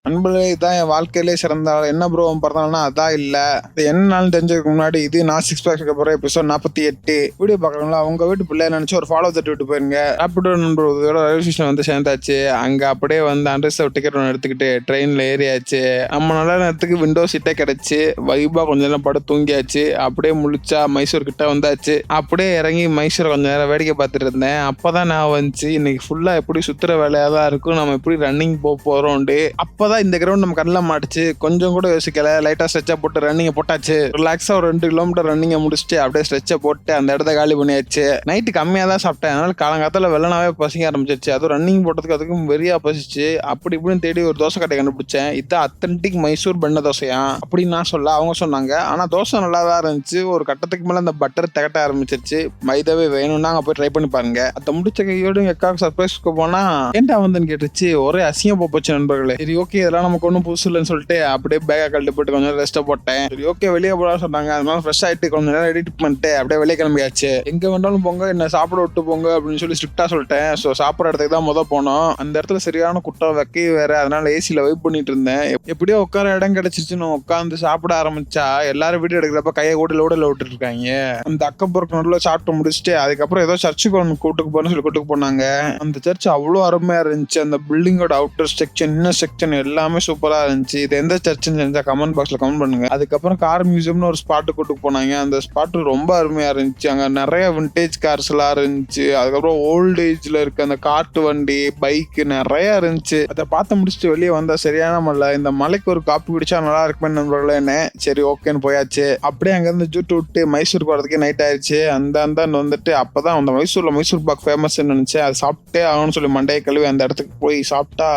நண்பர்களே இதான் என் வாழ்க்கையிலே சிறந்த ஆள். என்ன ப்ரோ பிறந்தாள்னா அதான் இல்ல. இது என்ன நாள் தெரிஞ்சதுக்கு முன்னாடி இது நான் 6 பேக் அப்புறம் எபிசோட் 48 வீடியோ பார்க்கறவங்களா உங்க வீட்டு பிள்ளைய நினைச்சு ஒரு ஃபாலோ தட்டி விட்டு போயிருங்க. ராப்பிடோ நண்பர்களோட ரயில்வே ஸ்டேஷன் வந்து சேர்ந்தாச்சு. அங்க அப்படியே வந்து அண்டர்சர்வ் டிக்கெட் ஒன்று எடுத்துக்கிட்டு ட்ரெயின்ல ஏறியாச்சு. நம்ம நல்ல நேரத்துக்கு விண்டோ சீட்டே கிடைச்சு வைபா கொஞ்ச நேரம் படம் தூங்கியாச்சு. அப்படியே முழிச்சா மைசூர் கிட்ட வந்தாச்சு. அப்படியே இறங்கி மைசூரை கொஞ்ச நேரம் வேடிக்கை பார்த்துட்டு இருந்தேன். அப்பதான் நான் வந்துச்சு இன்னைக்கு ஃபுல்லா எப்படி சுத்துற வேலையா தான் இருக்கும், நம்ம எப்படி ரன்னிங் போறோம்ண்டு. அப்பதான் இந்த கிரவுண்ட் நம்ம கண்ணில் மாட்டுச்சு. கொஞ்சம் கூட யோசிக்கல, லைட்டா ஸ்ட்ரெச்சா போட்டு ரன்னிங் போட்டாச்சு. ரிலாக்ஸா ஒரு 2 கிலோமீட்டர் ரன்னிங்கை முடிச்சுட்டு அப்படியே ஸ்ட்ரெச்சை போட்டு அந்த இடத்த காலி பண்ணியாச்சு. நைட்டு கம்மியா தான் சாப்பிட்டேன், அதனால காலங்காலத்துல வெள்ளனாவே பசிக்க ஆரம்பிச்சிருச்சு. அதுவும் ரன்னிங் போட்டதுக்கு அதுக்கும் வெறியா பசிச்சு. அப்படி இப்படின்னு தேடி ஒரு தோசை கடை கண்டுபிடிச்சேன். இது அத்தன்டிக் மைசூர் பண்ண தோசையா அப்படின்னு நான் சொல்ல அவங்க சொன்னாங்க. ஆனா தோசை நல்லா தான் இருந்துச்சு. ஒரு கட்டத்துக்கு மேல அந்த பட்டர் திகட்ட ஆரம்பிச்சிருச்சு. மைதாவே வேணும்னா அங்க போய் ட்ரை பண்ணி பாருங்க. அதை முடிச்ச கையோடு எங்க அக்காவுக்கு சர்ப்ரைஸ்க்கு போனா ஏன்டா வந்துன்னு கேட்டுச்சு. ஒரே அசிங்கம் போச்சு நண்பர்களே. சரி ஓகே, இதெல்லாம் நமக்கு ஒன்றும் புதுசு இல்லைன்னு சொல்லிட்டு அப்படியே பேக்கை கழட்டி போட்டு கொஞ்சம் ரெஸ்ட்டை போட்டேன். சரி ஓகே, வெளியே போடான்னு சொன்னாங்க. அதனால ஃப்ரெஷ் ஆகிட்டு கொஞ்ச நேரம் எடிட் பண்ணிட்டு அப்படியே வெளியே கிளம்பியாச்சு. எங்க வேண்டாலும் போங்க, என்ன சாப்பிட விட்டு போங்க அப்படின்னு சொல்லி ஸ்ட்ரிக்டா சொல்லிட்டேன். ஸோ சாப்பிட்ற இடத்துக்கு தான் போனோம். அந்த இடத்துல சரியான குட்டம் வைக்க வேற, அதனால ஏசியில் வெயிட் பண்ணிட்டு இருந்தேன். எப்படியோ உட்கார இடம் கிடைச்சிச்சுன்னு உட்காந்து சாப்பிட ஆரம்பிச்சா எல்லாரும் வீடியோ எடுக்கிறப்ப கையை கூட லோடில் விட்டுட்டு இருக்காங்க. அந்த அக்கப்புறம் நடுவில் சாப்பிட்டு முடிச்சுட்டு அதுக்கப்புறம் ஏதோ சர்ச்சுக்கு ஒன்று கூட்டுக்கு போறேன்னு சொல்லி கூட்டுக்கு போனாங்க. அந்த சர்ச் அவ்வளோ அருமையா இருந்துச்சு. அந்த பில்டிங்கோட அவுட்டர் செக்ஷன் இன்னர் செக்ஷன் எல்லாமே சூப்பரா இருந்துச்சு. இது எந்த சர்ச்சுன்னு தெரிஞ்சா கமெண்ட் பாக்ஸ்ல கமெண்ட் பண்ணுங்க. அதுக்கப்புறம் கார் மியூசியம்னு ஒரு ஸ்பாட்டு கூட்டுக்கு போனாங்க. அந்த ஸ்பாட் ரொம்ப அருமையா இருந்துச்சு. அங்க நிறைய விண்டேஜ் கார்ஸ் எல்லாம் இருந்துச்சு. அதுக்கப்புறம் ஓல்ட் ஏஜ்ல இருக்க அந்த காட்டு வண்டி பைக் நிறைய இருந்துச்சு. அதை பார்த்து முடிச்சுட்டு வெளியே வந்தா சரியான மழை. இந்த மலைக்கு ஒரு காப்பி குடிச்சா நல்லா இருக்குமே நண்பர்களேன்னு சரி ஓகேன்னு போயாச்சு. அப்படியே அங்க இருந்து ஜூட்டு விட்டு மைசூர் போறதுக்கே நைட் ஆயிடுச்சு. அந்த வந்துட்டு அப்பதான் அந்த மைசூர் பாக் ஃபேமஸ் நினைச்சு அதை சாப்பிட்டே ஆகணும்னு சொல்லி மண்டையை கழுவி அந்த இடத்துக்கு போய் சாப்பிட்டா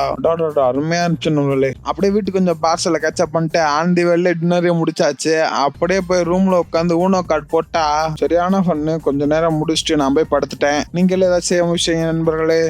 அருமையா இருந்துச்சு நண்பர்களே. அப்படியே வீட்டுக்கு கொஞ்சம் பார்சலை கேட்சப் பண்ணிட்டு ஆண்டி வெளில டின்னரையும் முடிச்சாச்சு. அப்படியே போய் ரூம்ல உட்காந்து ஊனோ கார்டு போட்டா சரியான ஃபன்னு. கொஞ்ச நேரம் முடிச்சுட்டு நான் போய் படுத்துட்டேன். நீங்களே ஏதாச்சும் செய்ய முடிச்சீங்க நண்பர்களே?